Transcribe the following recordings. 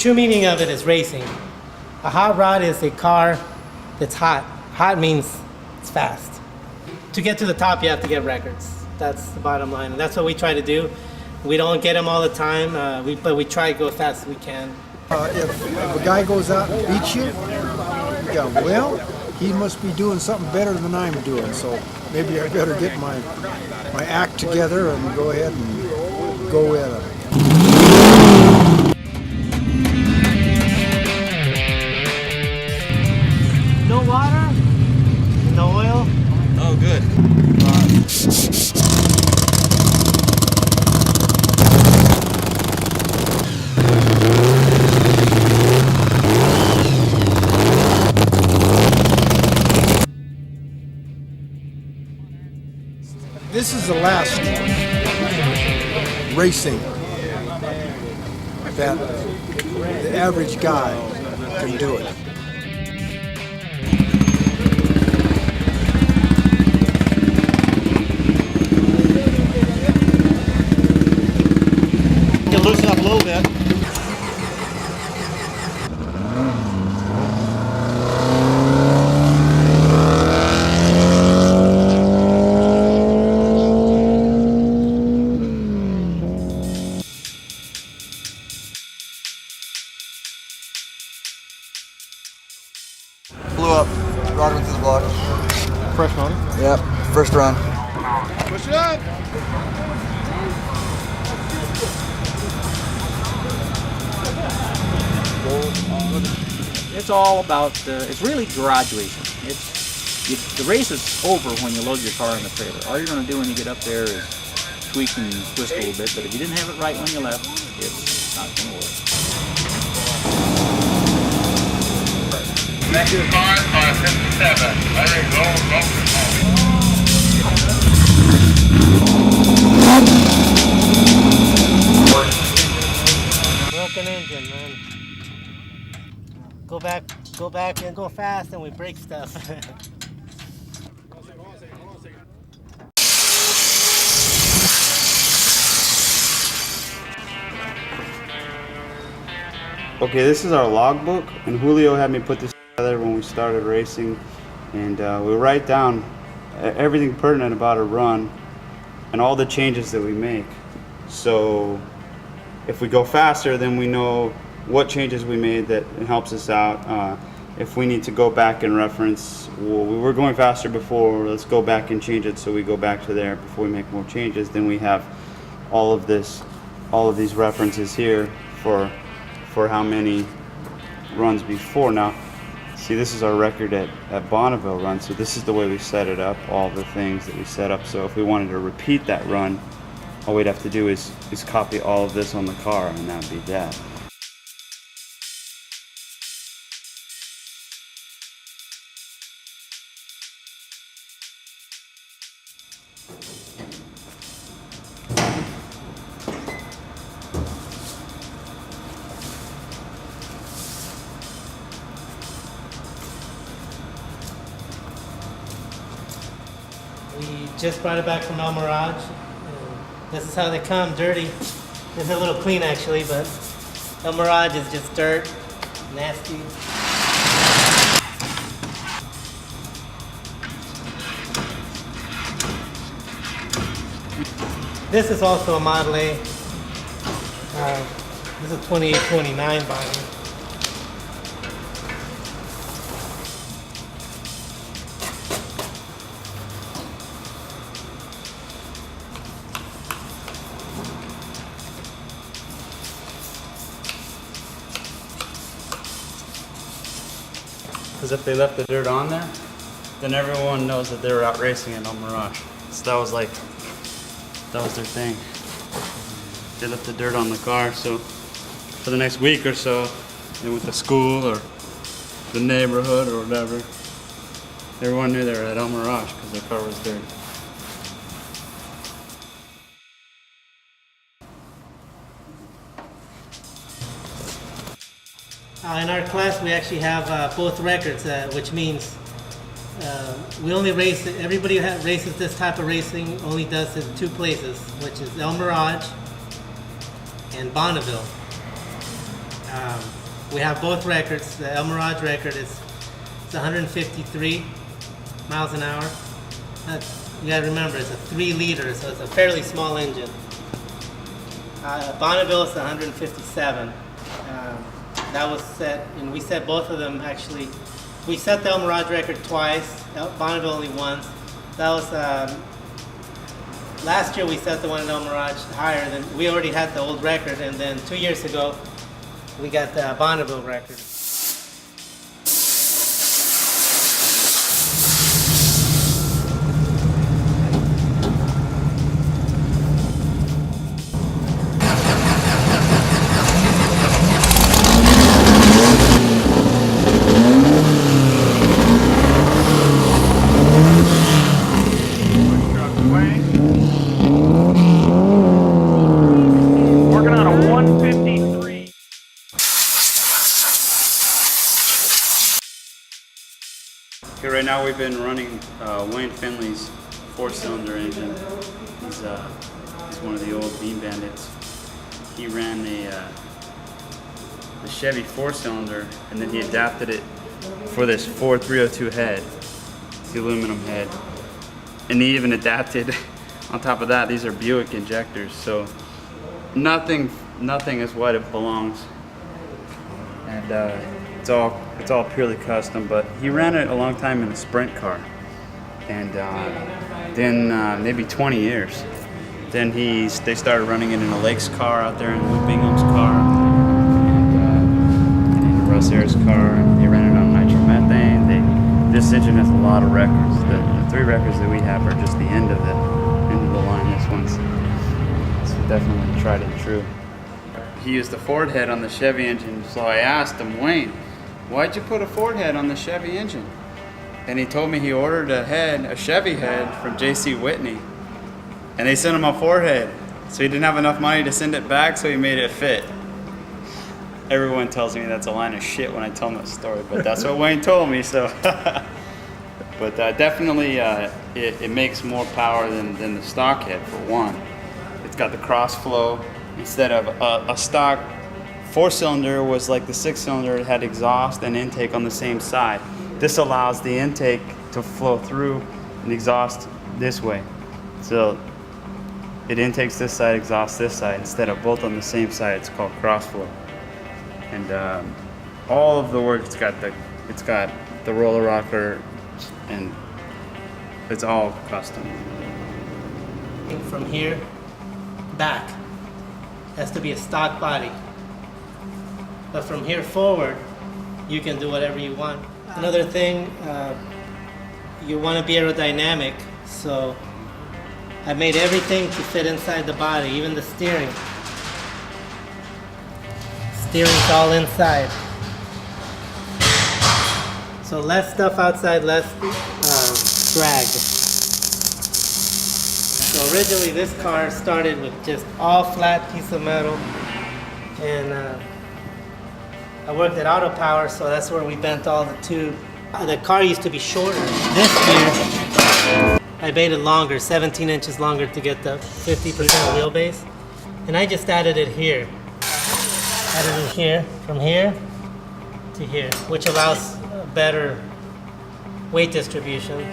true meaning of it is racing. A hot rod is a car that's hot. Hot means it's fast. To get to the top, you have to get records. That's the bottom line, and that's what we try to do. We don't get them all the time, but we try to go as fast as we can. If a guy goes out and beats you, yeah, well, he must be doing something better than I'm doing. So maybe I better get my act together and go ahead and go at it. No water, no oil. Oh, good. This is the last racing that the average guy can do it. You can loosen up a little bit. Blew up. Rod went through the block. Fresh motor? Yep. First run. Push it up! It's all about, it's really garage racing. The race is over when you load your car in the trailer. All you're going to do when you get up there is tweak and twist a little bit, but if you didn't have it right when you left, it's not going to work. Next car, 557. Let it go, Broken engine, man. Go back and go fast and we break stuff. Okay, this is our logbook, and Julio had me put this together when we started racing, and we write down everything pertinent about a run and all the changes that we make. So if we go faster, then we know what changes we made that helps us out. If we need to go back and reference, well, we were going faster before, let's go back and change it so we go back to there before we make more changes. Then we have all of these references here for how many runs before. Now, see, this is our record at Bonneville run, so this is the way we set it up, all the things that we set up. So if we wanted to repeat that run, all we'd have to do is copy all of this on the car, and that would be that. We just brought it back from El Mirage. This is how they come, dirty. This is a little clean actually, but El Mirage is just dirt, nasty. This is also a Model A. This is a 2829 body. Because if they left the dirt on there, then everyone knows that they were out racing in El Mirage. So that was their thing. They left the dirt on the car, so for the next week or so, they went to school or the neighborhood or whatever. Everyone knew they were at El Mirage because their car was dirty. In our class, we actually have both records, which means we only race, everybody who races this type of racing only does it in two places, which is El Mirage and Bonneville. We have both records. The El Mirage record is 153 miles an hour. You gotta remember, it's a 3-liter, so it's a fairly small engine. Bonneville is 157. That was set, and we set both of them actually. We set the El Mirage record twice, Bonneville only once. That was, last year we set the one in El Mirage higher than, we already had the old record, and then 2 years ago, we got the Bonneville record. Working on a 153. Okay, right now we've been running Wayne Finley's 4-cylinder engine. He's one of the old Bean Bandits. He ran the Chevy 4-cylinder, and then he adapted it for this Ford 302 head. It's the aluminum head. And he even adapted, on top of that, these are Buick injectors, so nothing is what it belongs. And it's all purely custom, but he ran it a long time in a sprint car. And then maybe 20 years. Then they started running it in a Lakes car out there, in Lou Bingham's car, and in Russ Ayers' car. And they ran it on nitromethane. This engine has a lot of records. The 3 records that we have are just the end of the line. This one's definitely tried and true. He used the Ford head on the Chevy engine, so I asked him, Wayne, why'd you put a Ford head on the Chevy engine? And he told me he ordered a Chevy head from J.C. Whitney, and they sent him a Ford head. So he didn't have enough money to send it back, so he made it fit. Everyone tells me that's a line of shit when I tell them that story, but that's what Wayne told me, so. But definitely it makes more power than the stock head, for one. It's got the cross flow. Instead of a stock 4-cylinder was like the 6-cylinder, it had exhaust and intake on the same side. This allows the intake to flow through and exhaust this way. So it intakes this side, exhausts this side, instead of both on the same side. It's called cross flow. And all of the work, it's got the roller rocker, and it's all custom. From here back has to be a stock body, but from here forward you can do whatever you want. Another thing, you want to be aerodynamic, so I made everything to fit inside the body, even the steering. Steering's all inside. So less stuff outside, less drag. So originally this car started with just all flat piece of metal, and I worked at Auto Power, so that's where we bent all the tube. The car used to be shorter. This year I made it longer, 17 inches longer to get the 50% wheelbase, and I just added it here. Added it here, from here to here, which allows better weight distribution.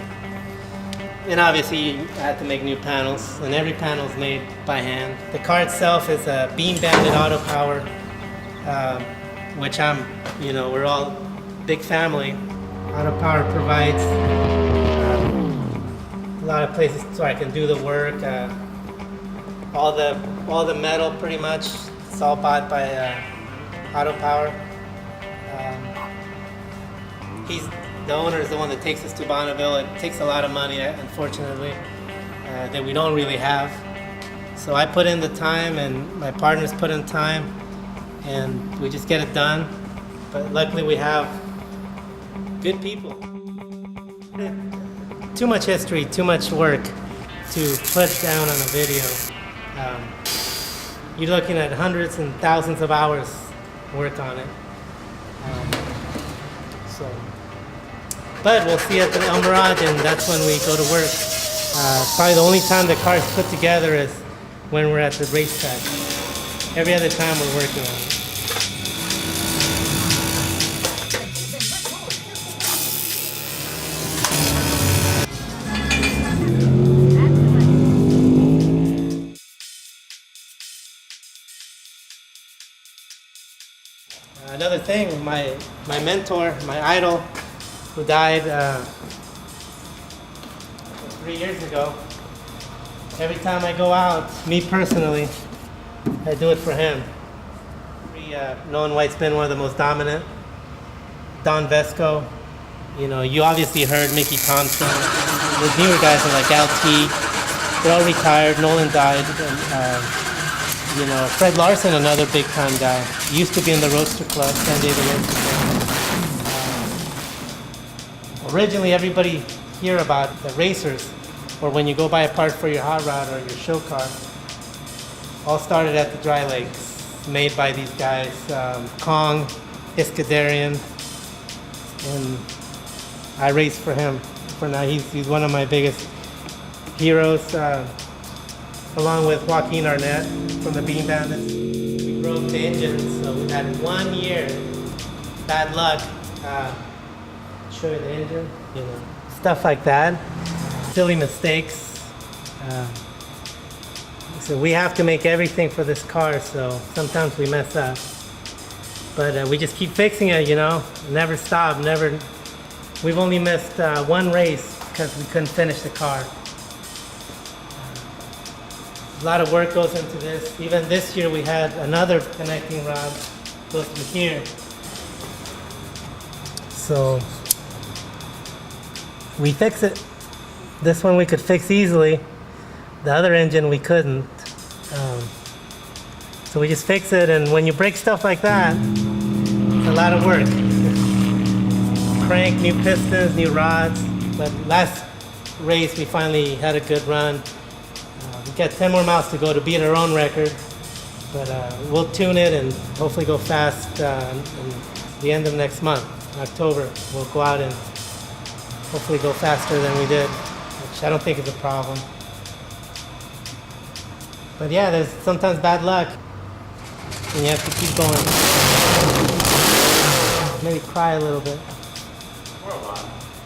And obviously I had to make new panels, and every panel is made by hand. The car itself is a Bean Bandit Auto Power, which we're all big family. Auto Power provides a lot of places so I can do the work. All the metal pretty much, it's all bought by Auto Power. The owner is the one that takes us to Bonneville. It takes a lot of money, unfortunately, that we don't really have. So I put in the time, and my partners put in time, and we just get it done. But luckily we have good people. Too much history, too much work to put down on a video. You're looking at hundreds and thousands of hours work on it. But we'll see at the El Mirage, and that's when we go to work. Probably the only time the car is put together is when we're at the racetrack. Every other time we're working on it. thing. My mentor, my idol, who died 3 years ago. Every time I go out, me personally, I do it for him. Nolan White's been one of the most dominant. Don Vesco, you know, you obviously heard Mickey Thompson. The newer guys are like LT. They're all retired. Nolan died. And, you know, Fred Larson, another big time guy. He used to be in the Roadster Club, San Diego Roadster Club. Originally, everybody hear about the racers, or when you go buy a part for your hot rod or your show car, all started at the Dry Lakes, made by these guys, Kong, Iskandarian, and I race for him. For now, he's one of my biggest heroes, along with Joaquin Arnett from the Bean Bandits. We broke the engines, so we had 1 year bad luck. Show you the engine, you know, stuff like that. Silly mistakes. So we have to make everything for this car, so sometimes we mess up. But we just keep fixing it, you know, never stop, never. We've only missed one race because we couldn't finish the car. A lot of work goes into this. Even this year we had another connecting rod goes to here. So we fix it. This one we could fix easily. The other engine we couldn't. So we just fix it, and when you break stuff like that, it's a lot of work. Crank, new pistons, new rods. But last race we finally had a good run. We got 10 more miles to go to beat our own record. But we'll tune it and hopefully go fast in the end of next month, October. We'll go out and hopefully go faster than we did, which I don't think is a problem. But yeah, there's sometimes bad luck, and you have to keep going. Maybe cry a little bit.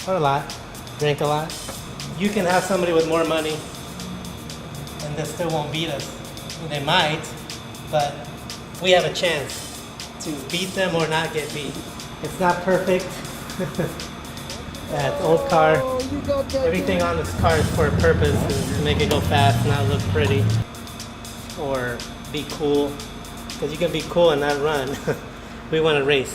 Or a lot. Drink a lot. You can have somebody with more money, and they still won't beat us. They might, but we have a chance to beat them or not get beat. It's not perfect. That old car, everything on this car is for a purpose, is to make it go fast, not look pretty, or be cool. Because you can be cool and not run. We want to race.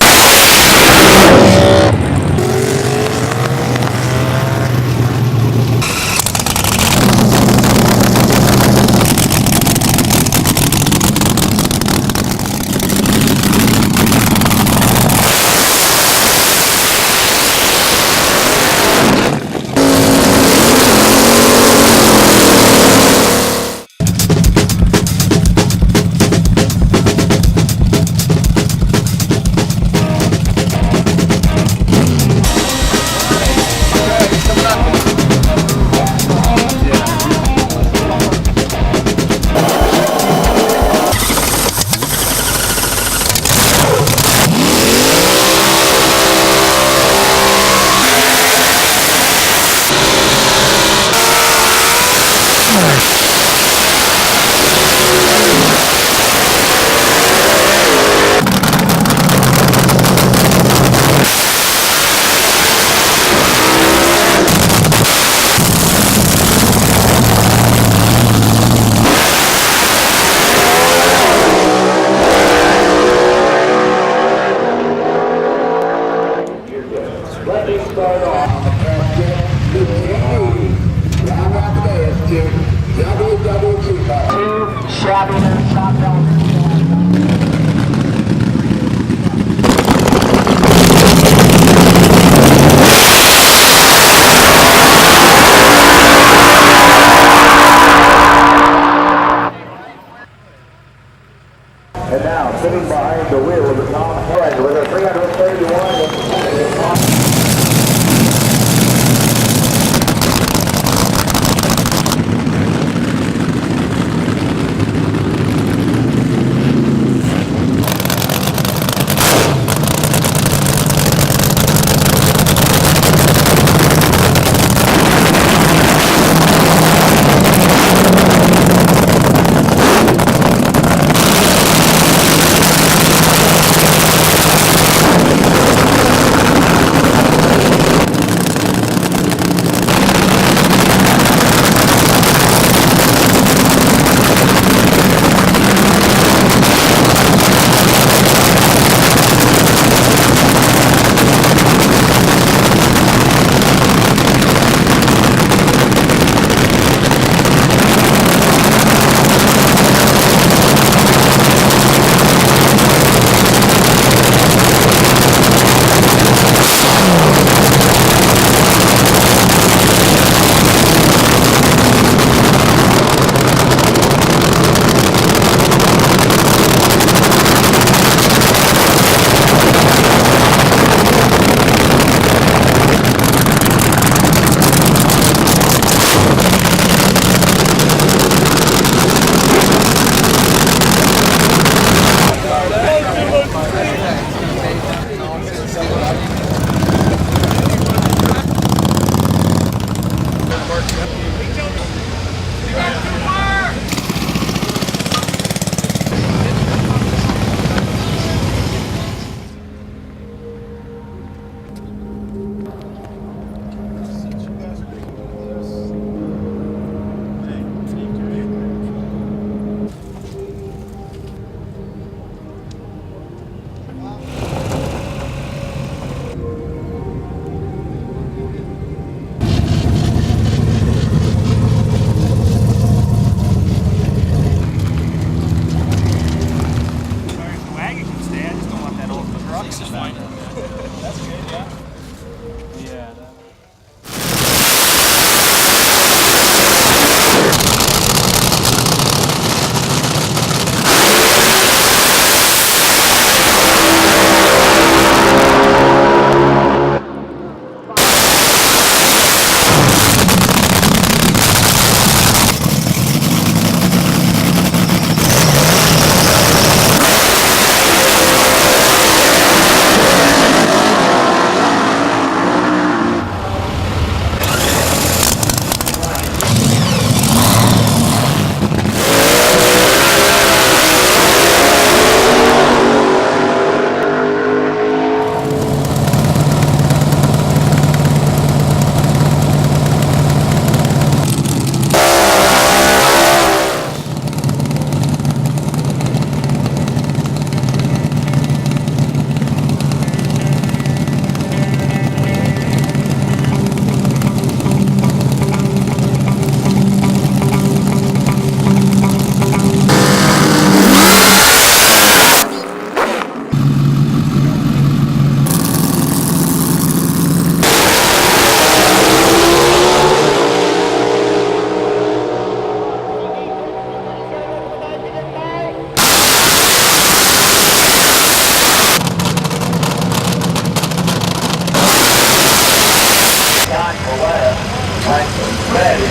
And now, sitting behind the wheel of the Tom Head with a 331.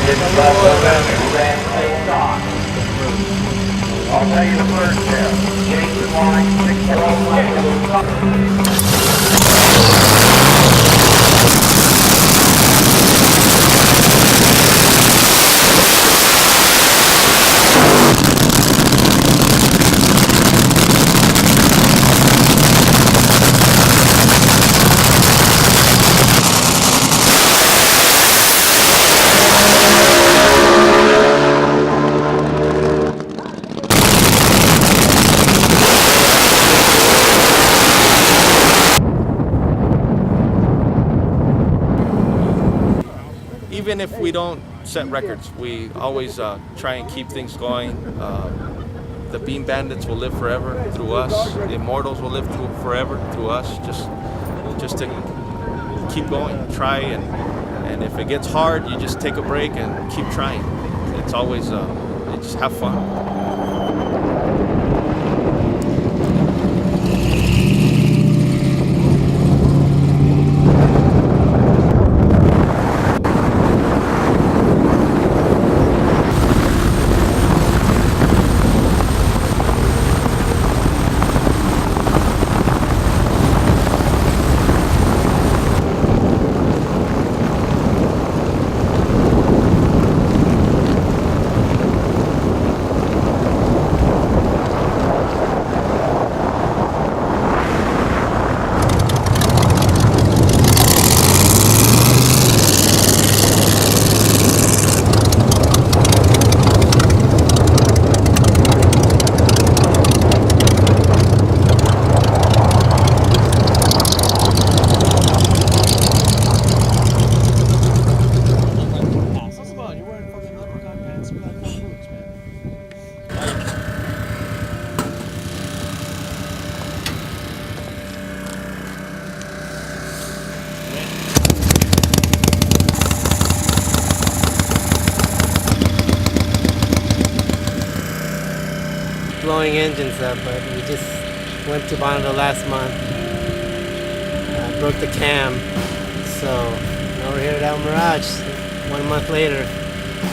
engine bus November, ran full stop. I'll tell you the first there. Jason Line, 612. Even if we don't set records, we always try and keep things going. The Bean Bandits will live forever through us. The Immortals will live forever through us. Just to keep going, try, and if it gets hard, you just take a break and keep trying. It's always you just have fun. Blowing engines up, but we just went to Bonneville last month. Broke the cam, so now we're here at El Mirage 1 month later.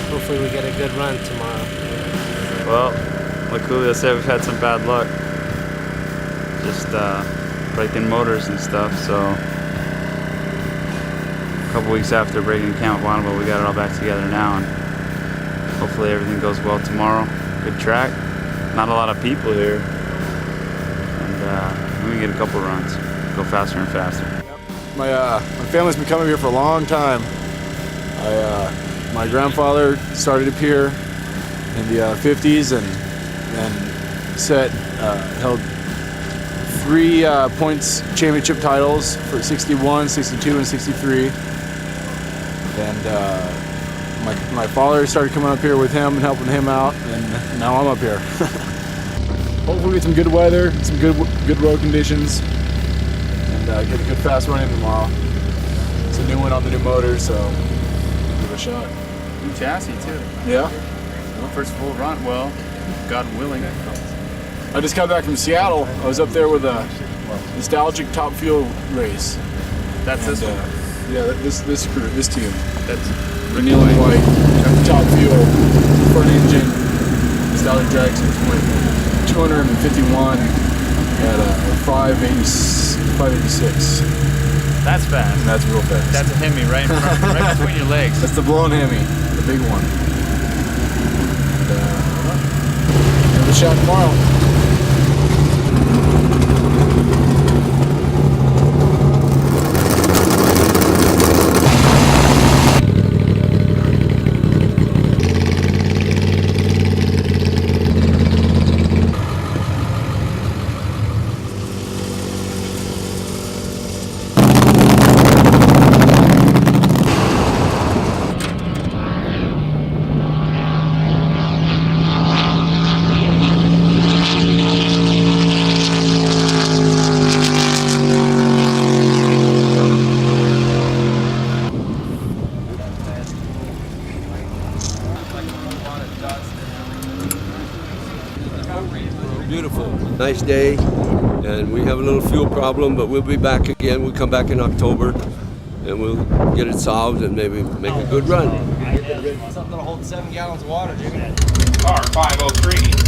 Hopefully we get a good run tomorrow. Well, like Julio said, we've had some bad luck. Just breaking motors and stuff, so a couple weeks after breaking Camp Bonneville, we got it all back together now, and hopefully everything goes well tomorrow. Good track, not a lot of people here, and we can get a couple runs, go faster and faster. My family's been coming here for a long time. My grandfather started up here in the 50s and then held 3 points championship titles for 61, 62, and 63. And my father started coming up here with him and helping him out, and now I'm up here. Hopefully get some good weather, some good road conditions, and get a good fast run in tomorrow. It's a new one on the new motor, so give it a shot. New chassis too. Yeah. First full run, well, God willing. I just got back from Seattle. I was up there with a nostalgic Top Fuel race. That's this one. Yeah, this crew, this team. That's Vanilla and White, Top Fuel, front engine, nostalgic drag since 251 at 586. That's fast. And that's real fast. That's a Hemi right in front, right between your legs. That's the blown Hemi, the big one. And, give it a shot tomorrow. Beautiful, nice day, and we have a little fuel problem, but we'll be back again. We'll come back in October, and we'll get it solved and maybe make a good run. Something that'll hold 7 gallons of water, dude. Car 503.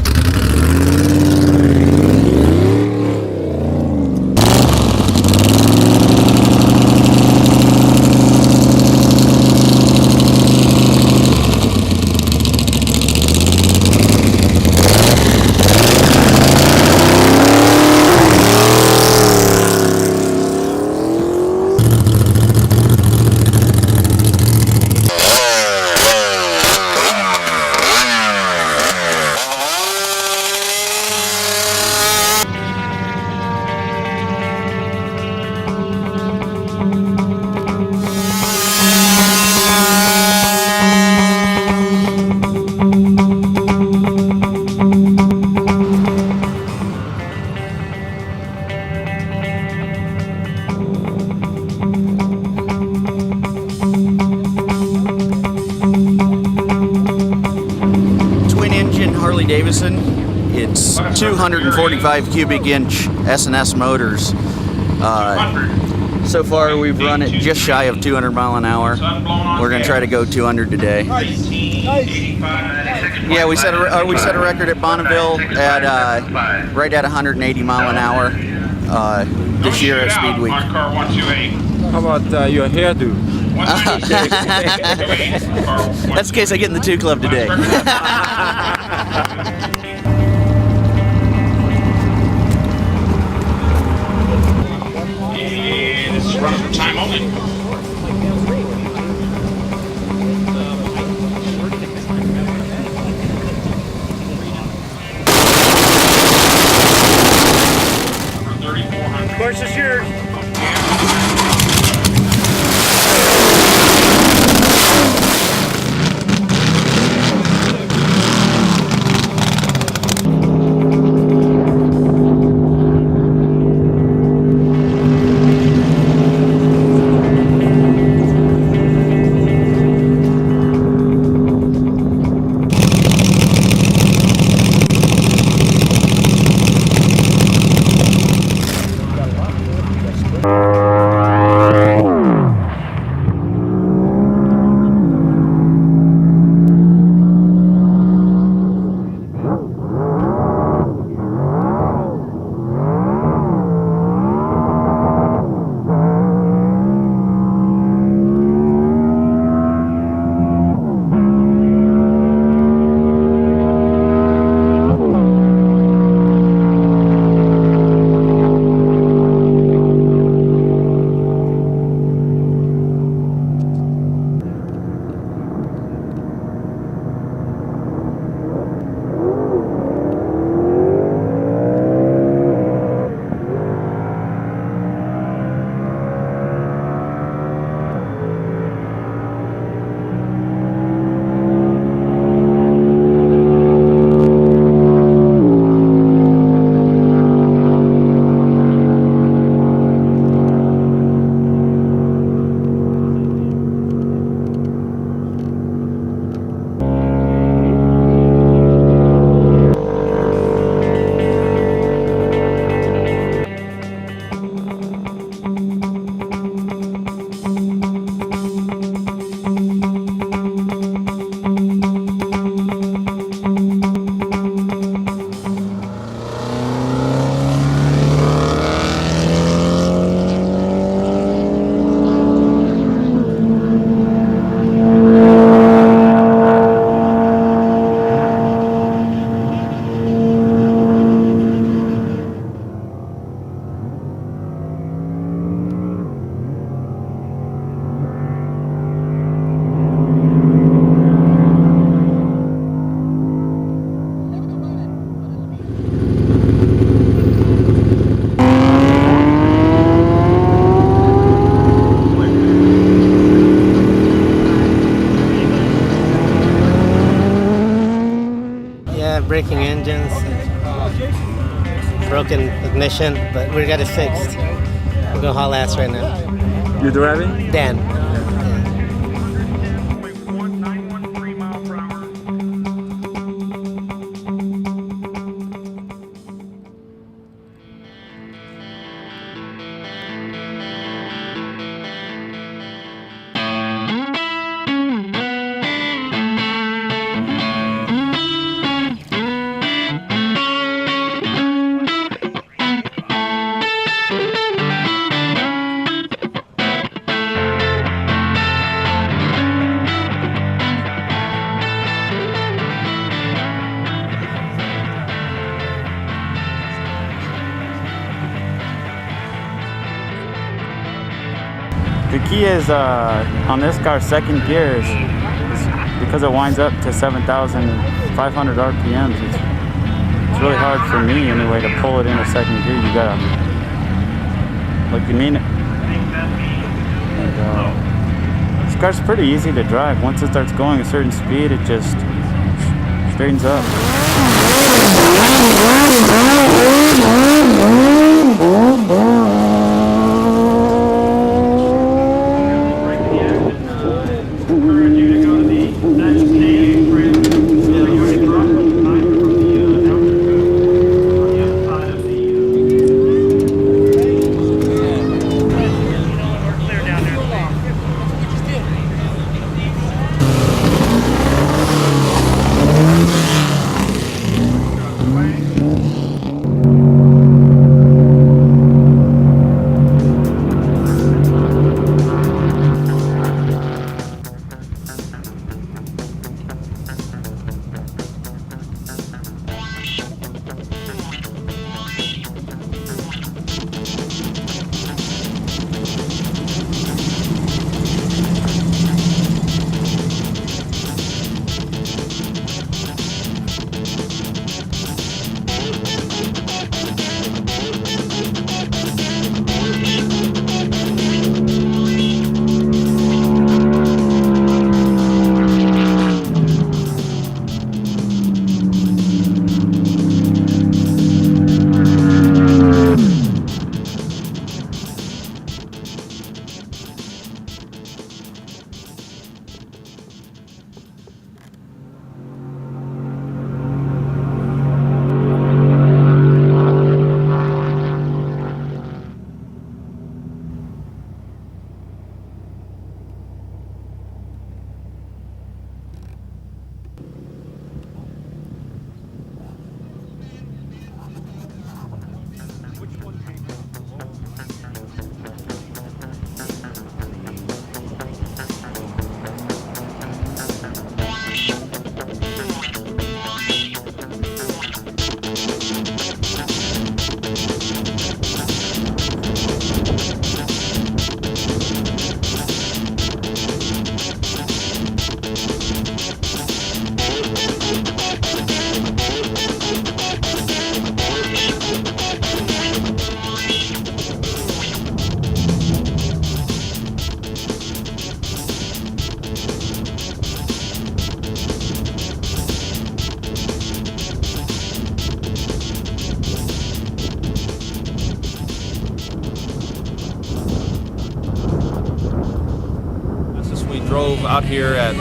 Harley Davidson. It's 245 cubic inch S&S motors. So far we've run it just shy of 200 mile an hour. We're going to try to go 200 today. Yeah, we set a record at Bonneville at right at 180 mile an hour this year at Speed Week. How about your hairdo? That's the case I get in the 2 Club today. This is run for time only. Course is yours. Breaking engines, broken ignition, but we got it fixed. We're gonna haul ass right now. You driving? Dan. key is on this car, second gear is because it winds up to 7,500 RPMs. It's really hard for me anyway to pull it into second gear. You gotta, like, you mean it. And, this car's pretty easy to drive. Once it starts going a certain speed, it just straightens up. Drove out here at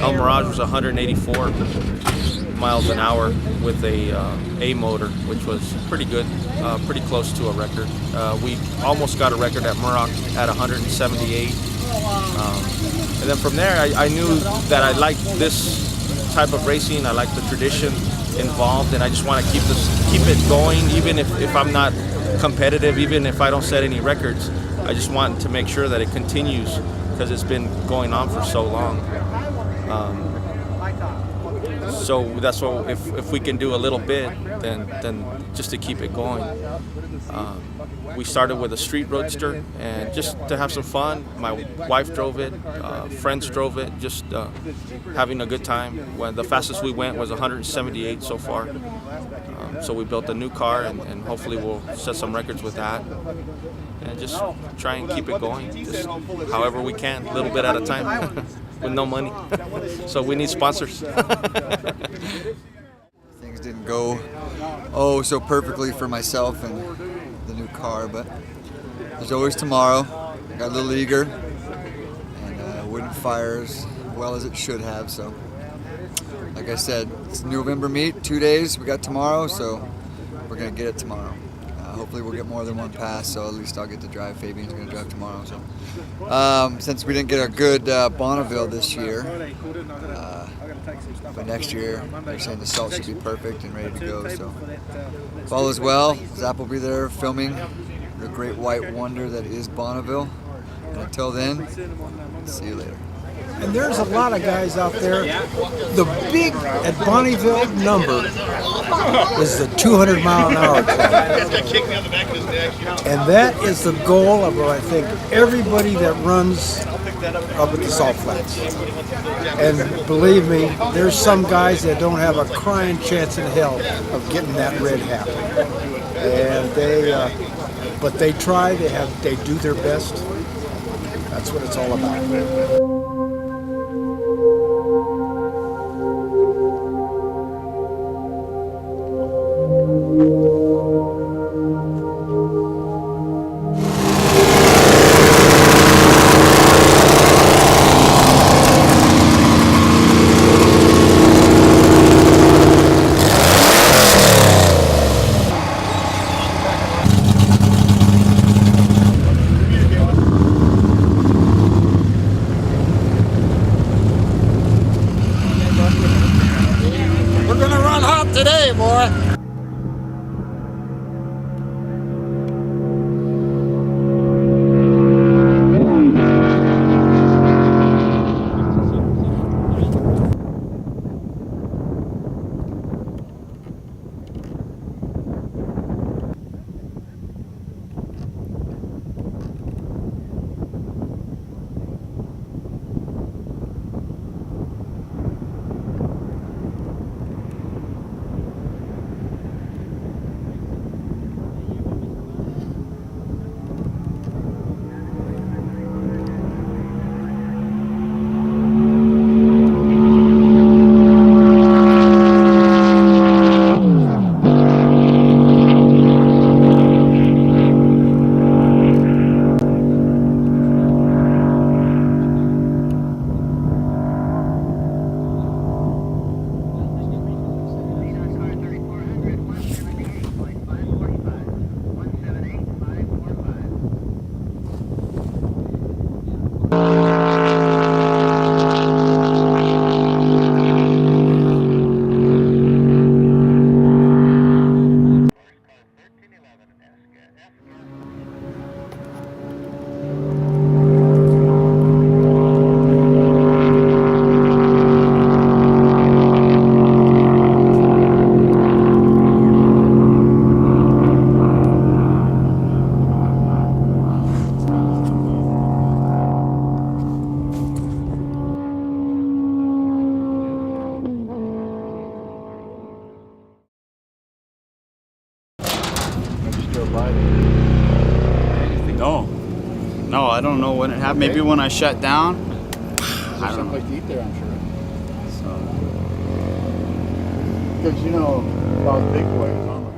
El Mirage was 184 miles an hour with a motor, which was pretty good, pretty close to a record. We almost got a record at Muroc at 178. And then from there, I knew that I liked this type of racing. I like the tradition involved, and I just want to keep it going, even if I'm not competitive, even if I don't set any records. I just want to make sure that it continues, because it's been going on for so long. So that's what, if we can do a little bit, then just to keep it going. We started with a street roadster, and just to have some fun. My wife drove it, friends drove it, just having a good time. When the fastest we went was 178 so far. So we built a new car, and hopefully we'll set some records with that. And just try and keep it going, just however we can, a little bit at a time, with no money. So we need sponsors. Things didn't go so perfectly for myself and the new car, but there's always tomorrow. I got a little eager, and wouldn't fire as well as it should have. So, like I said, it's November meet, 2 days. We got tomorrow, so we're gonna get it tomorrow. Hopefully we'll get more than one pass, so at least I'll get to drive. Fabian's going to drive tomorrow. So, since we didn't get a good Bonneville this year, but next year they're saying the salt should be perfect and ready to go. So, if all is well, Zap will be there filming the great white wonder that is Bonneville. And until then, see you later. And there's a lot of guys out there. The big at Bonneville number is the 200 mile an hour club. And that is the goal of, I think, everybody that runs up at the Salt Flats. And believe me, there's some guys that don't have a crying chance in hell of getting that red hat. And but they try, they do their best. That's what it's all about. Today, boy. No, I don't know when it happened. Maybe when I shut down. I don't know. Something to eat there, I'm sure. Because you know, about Big Boy was on the way.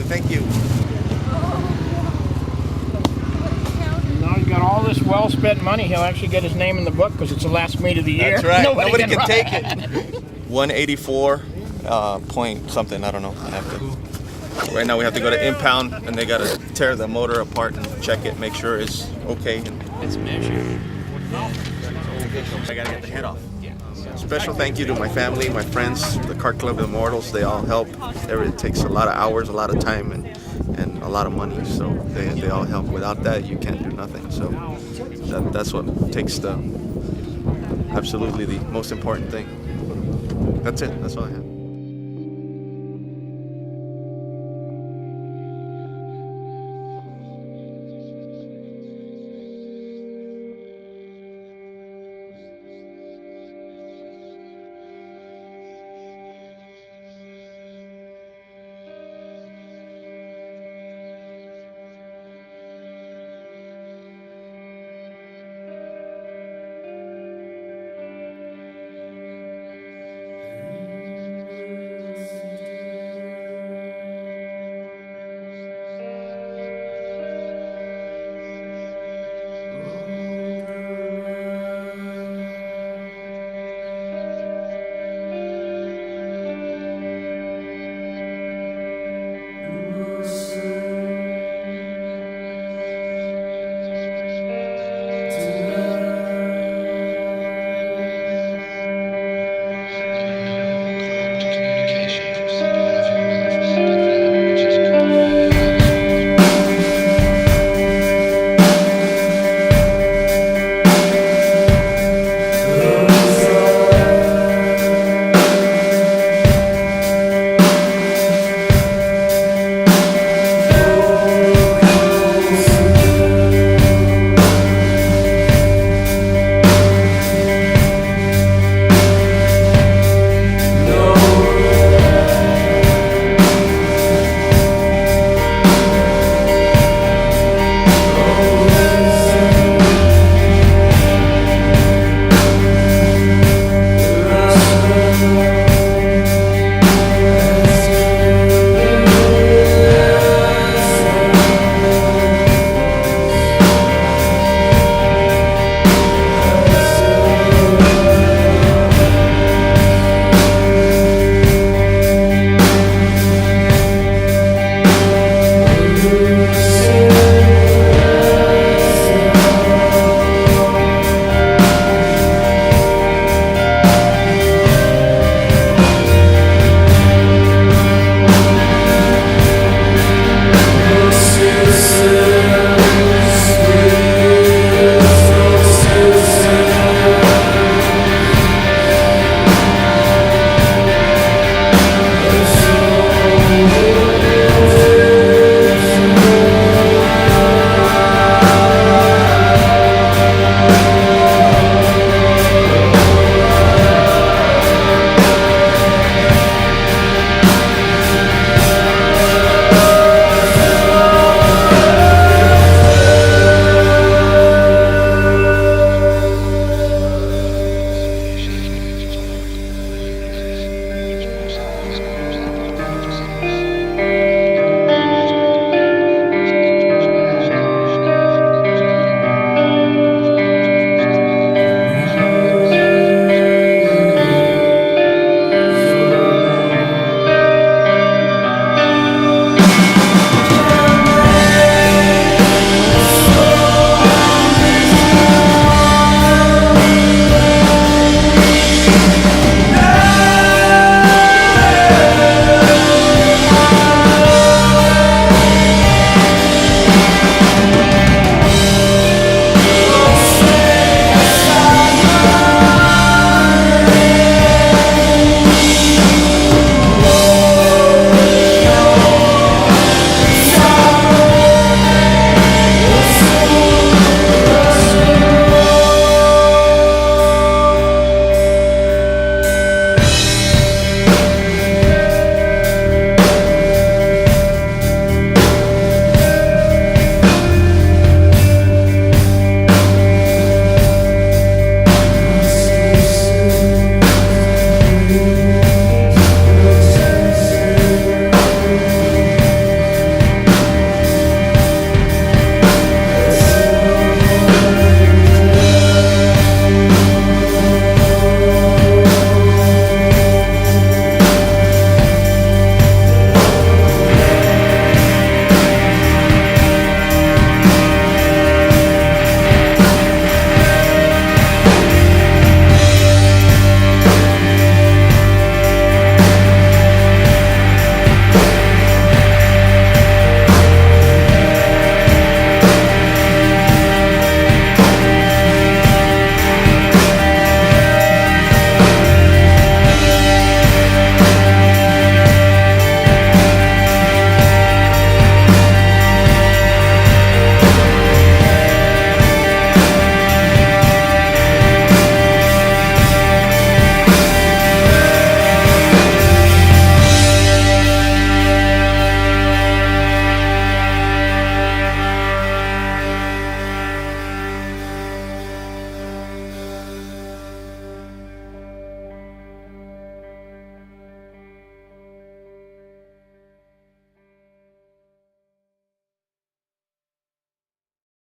Thank you. Now he's got all this well-spent money. He'll actually get his name in the book because it's the last meet of the year. That's right. Nobody can run. take it. 184 point something. I don't know. Right now we have to go to impound, and they got to tear the motor apart and check it, make sure it's okay. And it's measured. I got to get the head off. Special thank you to my family, my friends, the Kart Club of Immortals. They all help. It takes a lot of hours, a lot of time, and a lot of money. So they all help. Without that, you can't do nothing. So that's what takes absolutely the most important thing. That's it. That's all I have.